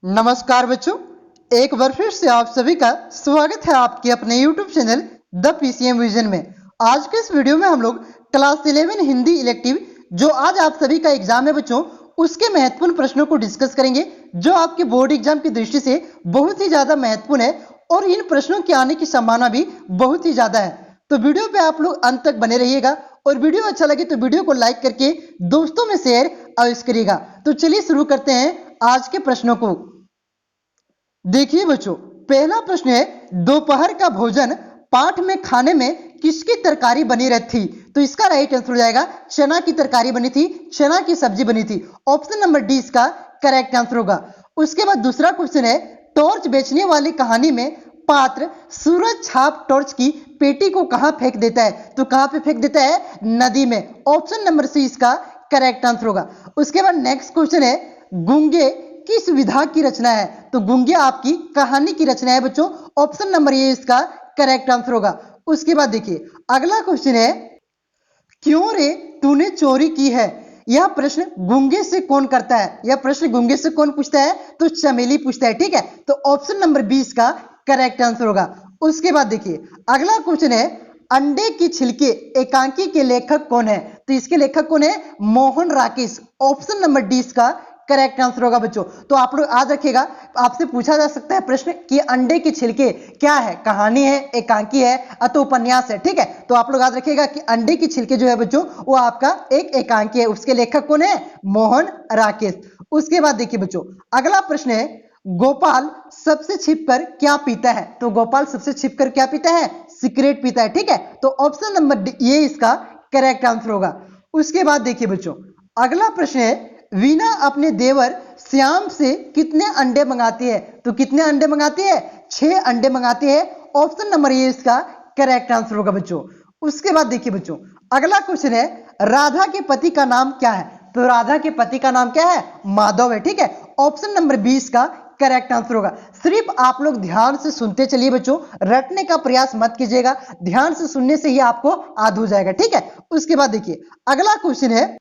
नमस्कार बच्चों, एक बार फिर से आप सभी का स्वागत है आपके अपने YouTube channel the PCM vision में। आज के इस वीडियो में हम लोग क्लास 11 हिंदी इलेक्टिव जो आज आप सभी का एग्जाम है बच्चों, उसके महत्वपूर्ण प्रश्नों को डिस्कस करेंगे जो आपके बोर्ड एग्जाम की दृष्टि से बहुत ही ज्यादा महत्वपूर्ण है और इन प्रश्नों के आने की संभावना भी बहुत ही ज्यादा है। तो वीडियो पे आप लोग अंत तक बने रहिएगा और वीडियो अच्छा लगे तो वीडियो को लाइक करके दोस्तों में शेयर अवश्य करिएगा। तो चलिए शुरू करते हैं आज के प्रश्नों को। देखिए बच्चों, पहला प्रश्न है, दोपहर का भोजन पाठ में खाने में किसकी तरकारी बनी रहती थी? तो इसका राइट आंसर हो जाएगा चना की तरकारी बनी थी, चना की सब्जी बनी थी। ऑप्शन नंबर डी इसका करेक्ट आंसर होगा। उसके बाद दूसरा क्वेश्चन है, टॉर्च बेचने वाली कहानी में पात्र सूरज छाप टॉर्च की पेटी को कहां फेंक देता है? तो कहां पे फेंक देता है? नदी में। ऑप्शन नंबर सी इसका करेक्ट आंसर होगा। उसके बाद नेक्स्ट क्वेश्चन है, गूंगे किस विधा की रचना है? तो गूंगे आपकी कहानी की रचना है बच्चों। ऑप्शन नंबर ए इसका करेक्ट आंसर होगा। उसके बाद देखिए अगला क्वेश्चन है, क्यों रे तूने चोरी की है? यह प्रश्न गूंगे से कौन करता है? यह प्रश्न गूंगे से कौन पूछता है? तो चमेली पूछता है। ठीक है, तो ऑप्शन नंबर बी इसका करेक्ट आंसर होगा। उसके बाद देखिए अगला क्वेश्चन है, अंडे की छिलके एकांकी के लेखक कौन है? तो इसके लेखक कौन है? Mohan Rakesh. Option number D इसका करेक्ट आंसर होगा बच्चों। तो आप लोग याद रखिएगा, आपसे पूछा जा सकता है प्रश्न कि अंडे के छिलके क्या है? कहानी है, एकांकी है, अथवा उपन्यास है। ठीक है, तो आप लोग याद रखिएगा कि अंडे के छिलके जो है बच्चों वो आपका एक एकांकी है। उसके लेखक कौन है? मोहन राकेश। उसके बाद देखिए बच्चों अगला प्रश्न है, गोपाल सबसे छिपकर क्या पीता है? तो गोपाल सबसे छिपकर क्या पीता है? सिगरेट पीता है। ठीक है, तो ऑप्शन नंबर ये इसका करेक्ट आंसर होगा। उसके बाद देखिए बच्चों अगला प्रश्न है, वीना अपने देवर श्याम से कितने अंडे मंगाती है? तो कितने अंडे मंगाती है? 6 अंडे मंगाती है। ऑप्शन नंबर ए इसका करेक्ट आंसर होगा बच्चों। उसके बाद देखिए बच्चों अगला क्वेश्चन है, राधा के पति का नाम क्या है? तो राधा के पति का नाम क्या है? माधव है। ठीक है, ऑप्शन नंबर 20 का करेक्ट आंसर होगा। सिर्फ आप लोग ध्यान से सुनते चलिए बच्चों, रटने का प्रयास मत कीजिएगा, ध्यान से सुनने से ही आपको याद हो जाएगा। ठीक है, उसके बाद देखिए अगला क्वेश्चन है,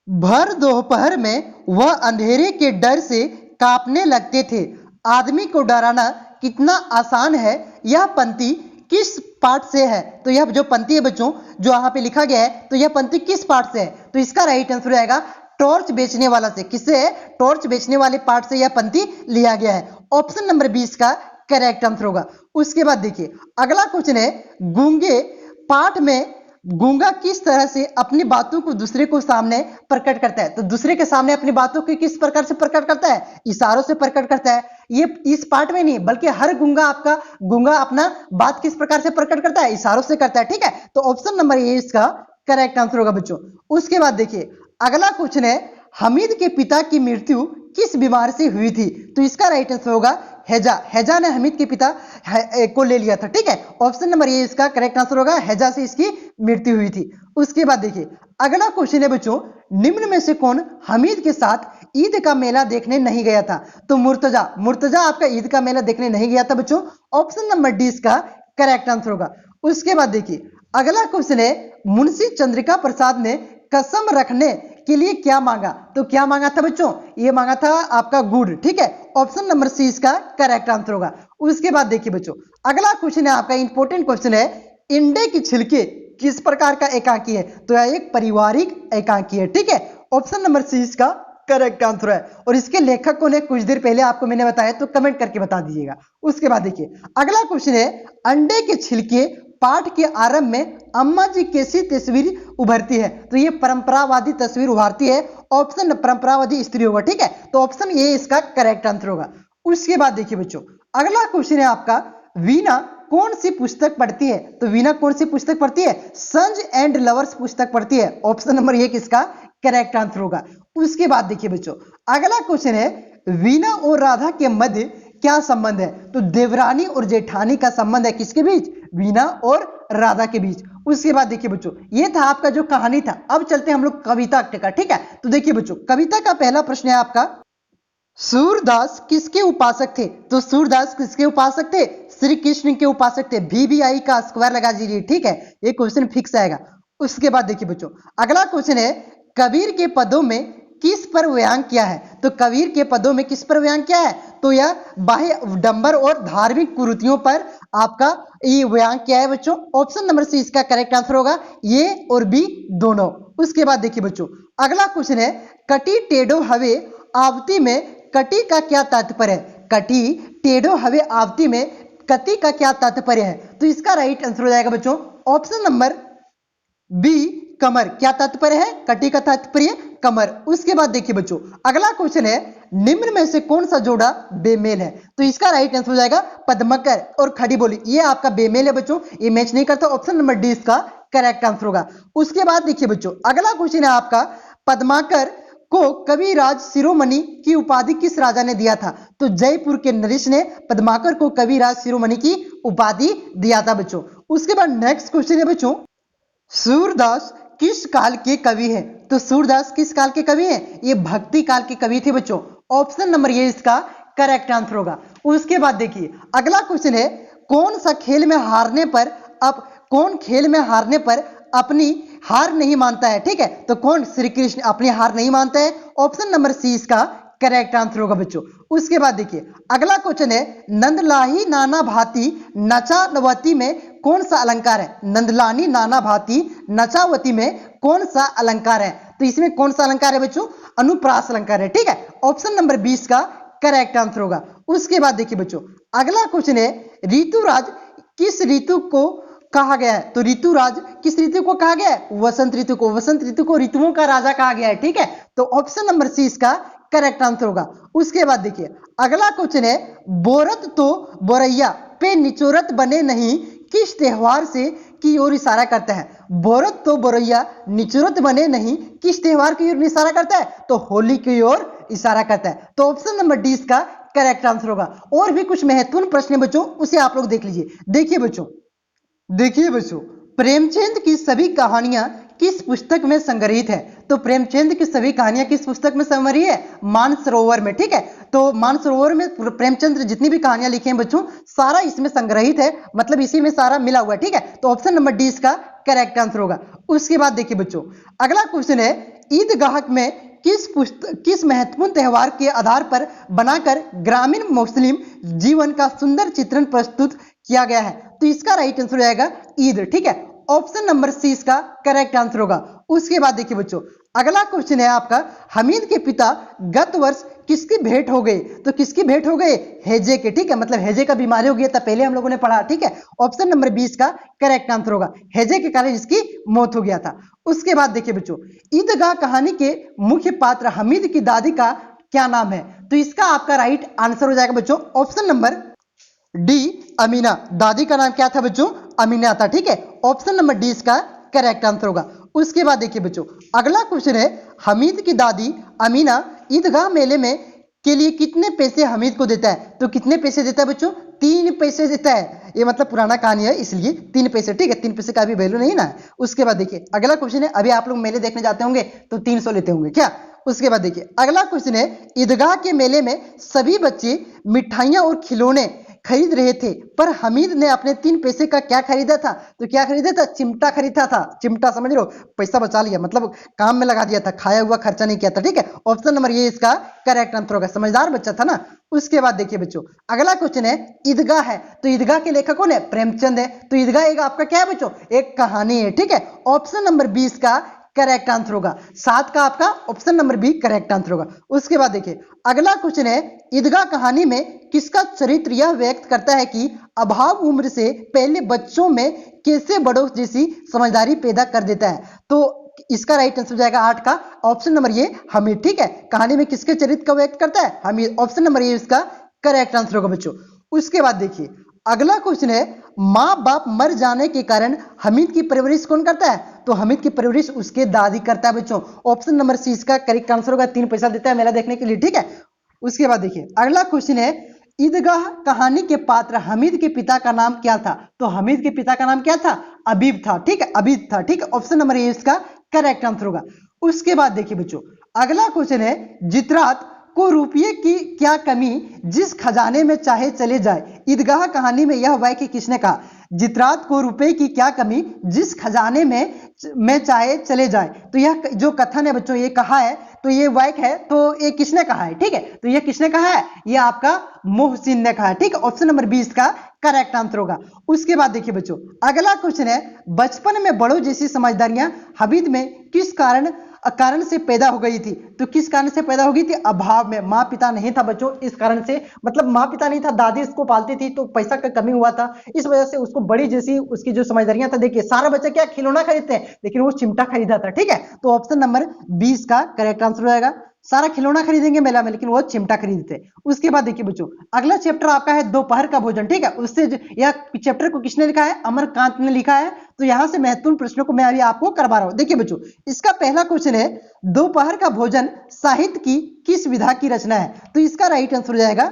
भर दोपहर में वह अंधेरे के डर से कांपने लगते थे, आदमी को डराना कितना आसान है, यह पंक्ति किस पाठ से है? तो यह जो पंक्ति है बच्चों जो यहाँ पे लिखा गया है, तो यह पंक्ति किस पाठ से है? तो इसका राइट आंसर आएगा टॉर्च बेचने वाला से। किससे है? टॉर्च बेचने वाले पाठ से यह पंक्ति लिया गया है। ऑप्शन नंबर 20 का करेक्ट आंसर होगा। उसके बाद देखिए अगला क्वेश्चन है, गूंगे पाठ में गूंगा किस तरह से अपनी बातों को दूसरे को सामने प्रकट करता है? तो दूसरे के सामने अपनी बातों को किस प्रकार से प्रकट करता है? इशारों से प्रकट करता है। ये इस पार्ट में नहीं बल्कि हर गूंगा अपना बात किस प्रकार से प्रकट करता है? इशारों से करता है। ठीक है, तो ऑप्शन नंबर ए इसका करेक्ट आंसर होगा बच्चों। उसके बाद देखिए अगला क्वेश्चन है, हमीद के पिता की मृत्यु किस बीमारी से हुई थी? तो इसका राइट आंसर होगा हैजा। हैजा ने हमीद के पिता को ले लिया था। ठीक है, ऑप्शन नंबर ए इसका करेक्ट आंसर होगा, हैजा से इसकी मृत्यु हुई थी। उसके बाद देखिए अगला क्वेश्चन है बच्चों, निम्न में से कौन हमीद के साथ ईद का मेला देखने नहीं गया था? तो मुर्तजा आपका ईद का मेला देखने नहीं गया था बच्चों। ऑप्शन नंबर डी इसका करेक्ट आंसर होगा। उसके बाद देखिए अगला क्वेश्चन है, मुंशी चंद्रिका प्रसाद ने कसम रखने के लिए क्या मांगा? तो क्या मांगा था बच्चों? ये मांगा था आपका गुड़। ठीक है, ऑप्शन नंबर सी इसका करेक्ट आंसर होगा। उसके बाद देखिए बच्चों अगला क्वेश्चन है आपका इंपॉर्टेंट क्वेश्चन है, अंडे की छिलके किस प्रकार का एकांकी है? तो यह एक पारिवारिक एकांकी है। ठीक है, ऑप्शन नंबर सी इसका करेक्ट आंसर है। और इसके लेखक कौन है कुछ देर पहले आपको मैंने बताया, तो कमेंट करके बता दीजिएगा। उसके बाद देखिए अगला क्वेश्चन है, अंडे के छिलके पाठ के आरंभ में अम्मा जी कैसी तस्वीर उभरती है? तो ये परंपरावादी तस्वीर उभारती है। ऑप्शन परंपरावादी स्त्री होगा। ठीक है, तो ऑप्शन ये इसका करेक्ट आंसर होगा। उसके बाद देखिए बच्चों अगला क्वेश्चन है आपका, वीना कौन सी पुस्तक पढ़ती है? तो वीना कौन सी पुस्तक पढ़ती है? सन्स एंड लवर्स पुस्तक पढ़ती है। ऑप्शन नंबर 1 इसका करेक्ट आंसर होगा। उसके बाद देखिए बच्चों अगला क्वेश्चन है, वीना और राधा के मध्य क्या संबंध है? तो देवरानी और जेठानी का संबंध है। किसके बीच? वीना और राधा के बीच। उसके बाद देखिए बच्चों ये था आपका जो कहानी था। अब चलते हैं हम लोग कविता का। ठीक है, तो देखिए बच्चों कविता का पहला प्रश्न है आपका, सूरदास किसके उपासक थे? तो सूरदास किसके उपासक थे? श्री कृष्ण के उपासक थे। VVI का स्क्वायर लगा दीजिए। ठीक है, ये क्वेश्चन फिक्स आएगा। उसके बाद देखिए बच्चों अगला क्वेश्चन है, कबीर के पदों में किस पर व्यंग किया है? तो कबीर के पदों में किस पर व्यंग किया है? तो यह बाह्य डंबर और धार्मिक कुरीतियों पर आपका ये व्यंग किया है बच्चों। ऑप्शन नंबर सी इसका करेक्ट आंसर होगा, ए और बी दोनों। उसके बाद देखिए बच्चों, अगला क्वेश्चन है, कटी टेढ़ो हवे आवती में कटी का क्या तात्पर्य है? कटी टेढ़ो हवे आवती में कटी का क्या तात्पर्य है? तो इसका राइट आंसर हो जाएगा बच्चों ऑप्शन नंबर बी कमर। क्या तात्पर्य है? कटी का तात्पर्य कमर। उसके बाद देखिए बच्चों, अगला क्वेश्चन है, निम्न में से कौन सा जोड़ा बेमेल है? तो इसका राइट आंसर हो जाएगा पद्मकर और खड़ी बोली। ये आपका बेमेल है बच्चों, ये मैच नहीं करता। ऑप्शन नंबर डी इसका करेक्ट आंसर होगा। उसके बाद देखिए बच्चों, अगला क्वेश्चन है आपका, पद्माकर को कविराज शिरोमणि की उपाधि किस राजा ने दिया था? तो जयपुर के नरेश ने पद्माकर को कविराज शिरोमणि की उपाधि दिया था बच्चों। उसके बाद नेक्स्ट क्वेश्चन है बच्चों, सूरदास किस काल के कवि हैं? तो सूरदास किस काल के कवि हैं? ये भक्ति काल के कवि थे बच्चों। ऑप्शन नंबर ये इसका करेक्ट आंसर होगा। उसके बाद देखिए, अगला क्वेश्चन है, कौन सा खेल में हारने पर कौन खेल में हारने पर अपनी हार नहीं मानता है? ठीक है, तो कौन? श्री कृष्ण अपनी हार नहीं मानता है। ऑप्शन नंबर सी इसका करेक्ट आंसर होगा बच्चों। उसके बाद देखिए, अगला क्वेश्चन है, नंदलाही नाना भांति नचावती में कौन सा अलंकार है? नंदलानी नाना भांति नचावती में कौन सा अलंकार है? तो इसमें कौन सा अलंकार है बच्चों? अनुप्रास अलंकार है। ठीक है, ऑप्शन नंबर 20 का करेक्ट आंसर होगा। उसके बाद देखिए बच्चों, अगला क्वेश्चन है, ऋतुराज किस ऋतु को कहा गया है? तो ऋतुराज किस ऋतु को कहा गया है? वसंत ऋतु को। वसंत ऋतु को ऋतुओं का राजा कहा गया है। ठीक है, तो ऑप्शन नंबर सी इसका करेक्ट आंसर होगा। उसके बाद देखिए, अगला क्वेश्चन है, बोरत तो बोरैया पे निचोरत बने नहीं किस त्योहार से की ओर इशारा करता है? बोरत तो बोरैया निचोरत बने नहीं किस त्योहार की ओर इशारा करता है? तो होली की ओर इशारा करता है। तो ऑप्शन नंबर डी इसका करेक्ट आंसर होगा। और भी कुछ महत्वपूर्ण प्रश्न है बच्चों, उसे आप लोग देख लीजिए। देखिए बच्चों, प्रेमचंद की सभी कहानियां किस पुस्तक में संग्रहित है? तो प्रेमचंद की सभी कहानियां किस पुस्तक में संग्रहित है? मानसरोवर में। ठीक है, तो मानसरोवर में प्रेमचंद जितनी भी कहानियां लिखी हैं बच्चों, सारा इसमें संग्रहित है, मतलब इसी में सारा मिला हुआ है। ठीक है, तो ऑप्शन नंबर डी इसका करेक्ट आंसर होगा। उसके बाद देखिए बच्चों, अगला क्वेश्चन है, ईदगाह में किस महत्वपूर्ण त्योहार के आधार पर बनाकर ग्रामीण मुस्लिम जीवन का सुंदर चित्रण प्रस्तुत किया गया है? तो इसका राइट आंसर हो जाएगा ईद। ठीक है, ऑप्शन नंबर सी इसका करेक्ट आंसर होगा। उसके बाद देखिए बच्चों, अगला क्वेश्चन है आपका, हमीद के पिता गत वर्ष किसकी भेंट हो गए? तो किसकी भेंट हो गए? हैजे के। ठीक है, मतलब हैजे का बीमारी हो गया था, पहले हम लोगों ने पढ़ा। ठीक है, ऑप्शन नंबर 20 का करेक्ट आंसर होगा। हैजे के कारण इसकी मौत हो गया था। उसके बाद देखिए बच्चों, ईदगाह कहानी के मुख्य पात्र हमीद की दादी का क्या नाम है? तो इसका आपका राइट आंसर हो जाएगा बच्चों ऑप्शन नंबर डी अमीना। दादी का नाम क्या था बच्चों? अमीना था। ठीक है, ऑप्शन नंबर डी इसका करेक्ट आंसर होगा। उसके बाद देखिए बच्चों, अगला क्वेश्चन है, हमीद की दादी अमीना ईदगाह मेले में के लिए कितने पैसे हमीद को देता है? तो कितने पैसे देता है बच्चों? 3 पैसे देता है। ये मतलब पुराना कहानी है, इसलिए 3 पैसे। ठीक है, 3 पैसे का भी वैल्यू नहीं ना है। उसके बाद देखिए, अगला क्वेश्चन है, अभी आप लोग मेले देखने जाते होंगे तो 300 लेते होंगे क्या? उसके बाद देखिए, अगला क्वेश्चन है, ईदगाह के मेले में सभी बच्चे मिठाइयां और खिलौने खरीद रहे थे, पर हमीद ने अपने 3 पैसे का क्या खरीदा था? तो क्या खरीदा था? चिमटा खरीदा था। चिमटा, समझ लो, पैसा बचा लिया, मतलब काम में लगा दिया था, खाया हुआ खर्चा नहीं किया था। ठीक है, ऑप्शन नंबर ये इसका करेक्ट आंसर होगा। समझदार बच्चा था ना। उसके बाद देखिए बच्चों, अगला क्वेश्चन है, ईदगाह है तो ईदगाह के लेखक कौन है? प्रेमचंद है। तो ईदगाह एक आपका क्या है बच्चों? एक कहानी है। ठीक है, ऑप्शन नंबर 20 का करेक्ट आंसर होगा। 7 का आपका option number B correct answer होगा। उसके बाद देखिए, अगला क्वेश्चन है, ईदगाह कहानी में किसका चरित्र यह व्यक्त करता है कि अभाव उम्र से पहले बच्चों में कैसे बड़ों जैसी समझदारी पैदा कर देता है? तो इसका राइट आंसर हो जाएगा 8 का ऑप्शन नंबर ये हमीद। ठीक है, कहानी में किसके चरित्र का व्यक्त करता है? हमीद। ऑप्शन नंबर ये इसका करेक्ट आंसर होगा बच्चों। उसके बाद देखिए, अगला क्वेश्चन है, माँ बाप मर जाने के कारण हमीद की परवरिश कौन करता है? तो हमीद की परवरिश उसके दादी करता है बच्चों। ऑप्शन नंबर सी इसका करेक्ट आंसर होगा। 3 पैसा देता है मेला देखने के लिए। ठीक है, उसके बाद देखिए, अगला क्वेश्चन है, ईदगाह कहानी के पात्र हमीद के पिता का नाम क्या था? तो हमीद के पिता का नाम क्या था? अबीब था। ठीक है, अबीब था। ठीक है, ऑप्शन नंबर ए इसका करेक्ट आंसर होगा। उसके बाद देखिए बच्चों, अगला क्वेश्चन है, जितरात को रुपये की क्या कमी जिस खजाने में चाहे चले जाए? ईदगाह कहानी में यह वाक्य किसने कहा? जितरात को रुपए की क्या कमी जिस खजाने में में चाहे चले जाए। तो यह जो कथन है बच्चों, ये कहा है, तो ये वाक्य है, तो ये किसने कहा है? ठीक है, तो ये किसने कहा है? ये आपका मोहसिन ने कहा है। ठीक है, ऑप्शन नंबर 20 का करेक्ट आंसर होगा। उसके बाद देखिए बच्चों, अगला क्वेश्चन है, बचपन में बड़ों जैसी समझदारियां हबीब में किस कारण से पैदा हो गई थी? तो किस कारण से पैदा हो गई थी? अभाव में, माँ पिता नहीं था बच्चों, इस कारण से, मतलब माँ पिता नहीं था, दादी इसको पालती थी, तो पैसा का कमी हुआ था, इस वजह से उसको बड़ी जैसी उसकी जो समझदारियां था। देखिए सारा बच्चा क्या खिलौना खरीदते हैं, लेकिन वो चिमटा खरीदा था। ठीक है, तो ऑप्शन नंबर 20 का करेक्ट आंसर हो जाएगा। सारा खिलौना खरीदेंगे मेला में, लेकिन वो चिमटा खरीदते। उसके बाद देखिए बच्चों, अगला चैप्टर आपका है दोपहर का भोजन। ठीक है, उससे यह चैप्टर को किसने लिखा है? अमरकांत ने लिखा है। तो यहां से महत्वपूर्ण प्रश्नों को मैं अभी आपको करवा रहा हूं। देखिए बच्चों, इसका पहला क्वेश्चन है, दोपहर का भोजन साहित्य की किस विधा की रचना है? तो इसका राइट आंसर हो जाएगा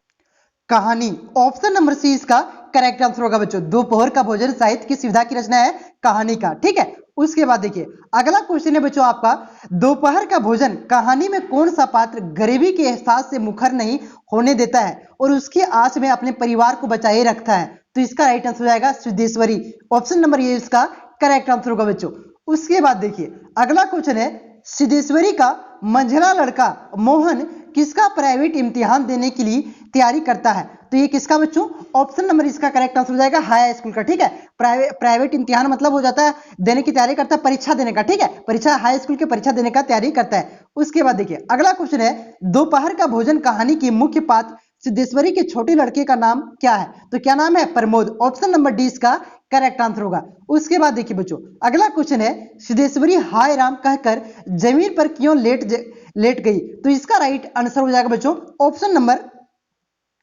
कहानी। ऑप्शन नंबर सी इसका करेक्ट आंसर होगा बच्चों। दोपहर का भोजन साहित्य किस विधा की रचना है? कहानी का। ठीक है, उसके बाद देखिए अगला क्वेश्चन है बच्चों आपका, दोपहर का भोजन कहानी में कौन सा पात्र गरीबी के एहसास से मुखर नहीं होने देता है और उसकी आस में अपने परिवार को बचाए रखता है? तो इसका राइट आंसर हो जाएगा सिद्धेश्वरी। ऑप्शन नंबर ये इसका करेक्ट आंसर होगा बच्चों। उसके बाद देखिए अगला क्वेश्चन है, सिद्धेश्वरी का मंझला लड़का मोहन किसका प्राइवेट इम्तिहान देने के लिए तैयारी करता है? तो ये किसका बच्चों? ऑप्शन नंबर इसका करेक्ट आंसर हो जाएगा हाई स्कूल का। ठीक है, प्राइवेट इम्तिहान मतलब हो जाता है देने की तैयारी करता है, परीक्षा देने का। ठीक है, परीक्षा, हाई स्कूल की परीक्षा देने का तैयारी करता है। उसके बाद देखिए अगला क्वेश्चन है, दोपहर का भोजन कहानी की मुख्य पात्र सिद्धेश्वरी के छोटे लड़के का नाम क्या है? तो क्या नाम है? प्रमोद। ऑप्शन नंबर डी इसका करेक्ट आंसर होगा। उसके बाद देखिए बच्चों अगला क्वेश्चन है, सिद्धेश्वरी हाय राम कहकर जमीन पर क्यों लेट गई? तो इसका राइट आंसर हो जाएगा बच्चों ऑप्शन नंबर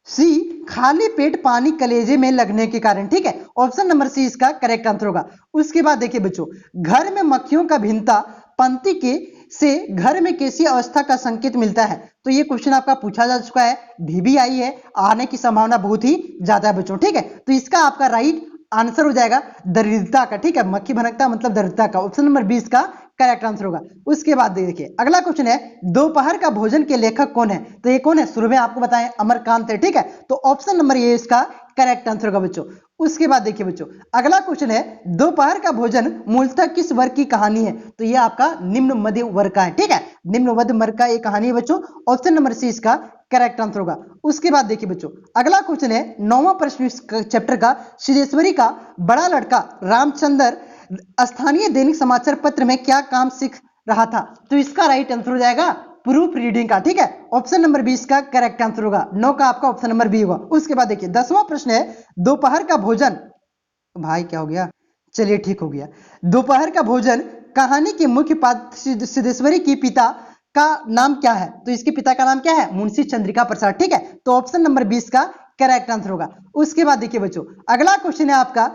सी, खाली पेट पानी कलेजे में लगने के कारण। ठीक है, ऑप्शन नंबर सी इसका करेक्ट आंसर होगा। उसके बाद देखिए बच्चों, घर में मक्खियों का भिनता पंक्ति के से घर में कैसी अवस्था का संकेत मिलता है? तो ये क्वेश्चन आपका पूछा जा चुका है, भी आई है, आने की संभावना बहुत ही ज्यादा है बच्चों। ठीक है, तो इसका आपका राइट आंसर हो जाएगा दरिद्रता का। ठीक है, मक्खी भनकता मतलब दरिद्रता का। ऑप्शन नंबर 20 का करेक्ट आंसर होगा। उसके बाद देखिए अगला क्वेश्चन है, दोपहर का भोजन के लेखक कौन है? तो ये कौन है? शुरू में आपको बताएं अमरकांत है। ठीक है, तो ऑप्शन नंबर ये इसका करेक्ट आंसर होगा बच्चों। उसके बाद देखिए बच्चों अगला क्वेश्चन है, दोपहर का भोजन मूलतः किस वर्ग की कहानी है? तो ये आपका निम्न मध्य वर्ग का है। ठीक है, निम्न मध्य वर्ग का एक कहानी है बच्चों। ऑप्शन नंबर सी इसका करेक्ट आंसर होगा। उसके बाद देखिए बच्चों अगला क्वेश्चन है, 9वां प्रश्न इस चैप्टर का, सिद्धेश्वरी का बड़ा लड़का रामचंद्र स्थानीय दैनिक समाचार पत्र में क्या काम सीख रहा था? तो इसका राइट आंसर हो जाएगा प्रूफ रीडिंग का। ठीक है, ऑप्शन नंबर 20 का करेक्ट आंसर होगा। 9 का आपका ऑप्शन नंबर बी होगा। उसके बाद देखिए 10वां प्रश्न है, दोपहर का भोजन, भाई क्या हो गया, चलिए ठीक हो गया। दोपहर का भोजन कहानी के मुख्य पात्र सिद्धेश्वरी की पिता का नाम क्या है? तो इसके पिता का नाम क्या है? मुंशी चंद्रिका प्रसाद। ठीक है, तो ऑप्शन नंबर 20 का करेक्ट आंसर होगा। उसके बाद देखिए बच्चों अगला क्वेश्चन है आपका,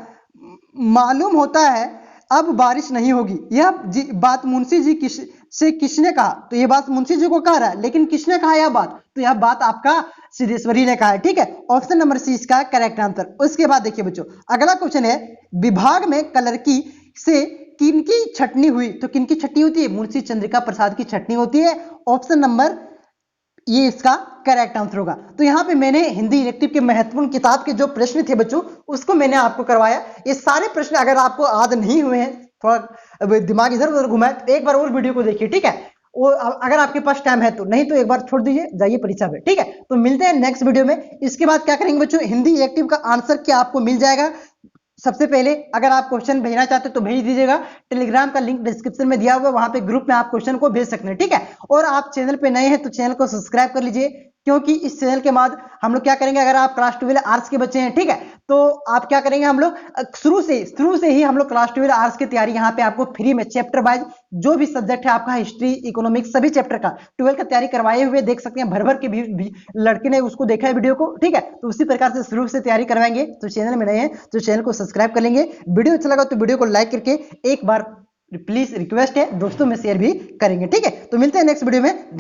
मालूम होता है अब बारिश नहीं होगी, यह बात मुंशी जी से किसने कहा? तो यह बात मुंशी जी को कह रहा है, लेकिन किसने कहा यह बात? तो यह बात आपका सिद्धेश्वरी ने कहा है। ठीक है, ऑप्शन नंबर सी इसका करेक्ट आंसर। उसके बाद देखिए बच्चों अगला क्वेश्चन है, विभाग में कलर की से किनकी छटनी हुई? तो किनकी छटनी होती है? मुंशी चंद्रिका प्रसाद की छटनी होती है। ऑप्शन नंबर ये इसका करेक्ट आंसर होगा। तो यहाँ पे मैंने हिंदी इलेक्टिव के महत्वपूर्ण किताब के जो प्रश्न थे बच्चों, उसको मैंने आपको करवाया। ये सारे प्रश्न अगर आपको याद नहीं हुए हैं, थोड़ा दिमाग इधर उधर घुमाए, तो एक बार और वीडियो को देखिए। ठीक है, वो अगर आपके पास टाइम है तो, नहीं तो एक बार छोड़ दीजिए, जाइए परीक्षा पे। ठीक है, तो मिलते हैं नेक्स्ट वीडियो में। इसके बाद क्या करेंगे बच्चों, हिंदी इलेक्टिव का आंसर क्या आपको मिल जाएगा। सबसे पहले अगर आप क्वेश्चन भेजना चाहते हैं तो भेज दीजिएगा, टेलीग्राम का लिंक डिस्क्रिप्शन में दिया हुआ है, वहां पे ग्रुप में आप क्वेश्चन को भेज सकते हैं। ठीक है, और आप चैनल पे नए हैं तो चैनल को सब्सक्राइब कर लीजिए, क्योंकि इस चैनल के बाद हम लोग क्या करेंगे, अगर आप क्लास 12 आर्ट्स के बच्चे हैं, ठीक है, तो आप क्या करेंगे, हम लोग शुरू से ही हम लोग क्लास 12 आर्ट्स की तैयारी यहाँ पे आपको फ्री में चैप्टर वाइज जो भी सब्जेक्ट है आपका, हिस्ट्री, इकोनॉमिक्स, सभी चैप्टर का 12 का तैयारी करवाए हुए देख सकते हैं। भर भर के भी लड़के ने उसको देखा है वीडियो को। ठीक है, तो उसी प्रकार से शुरू से तैयारी करवाएंगे। तो चैनल में नए हैं तो चैनल को सब्सक्राइब कर लेंगे। वीडियो अच्छा लगा तो वीडियो को लाइक करके एक बार प्लीज रिक्वेस्ट है दोस्तों में शेयर भी करेंगे। ठीक है, तो मिलते हैं नेक्स्ट वीडियो में।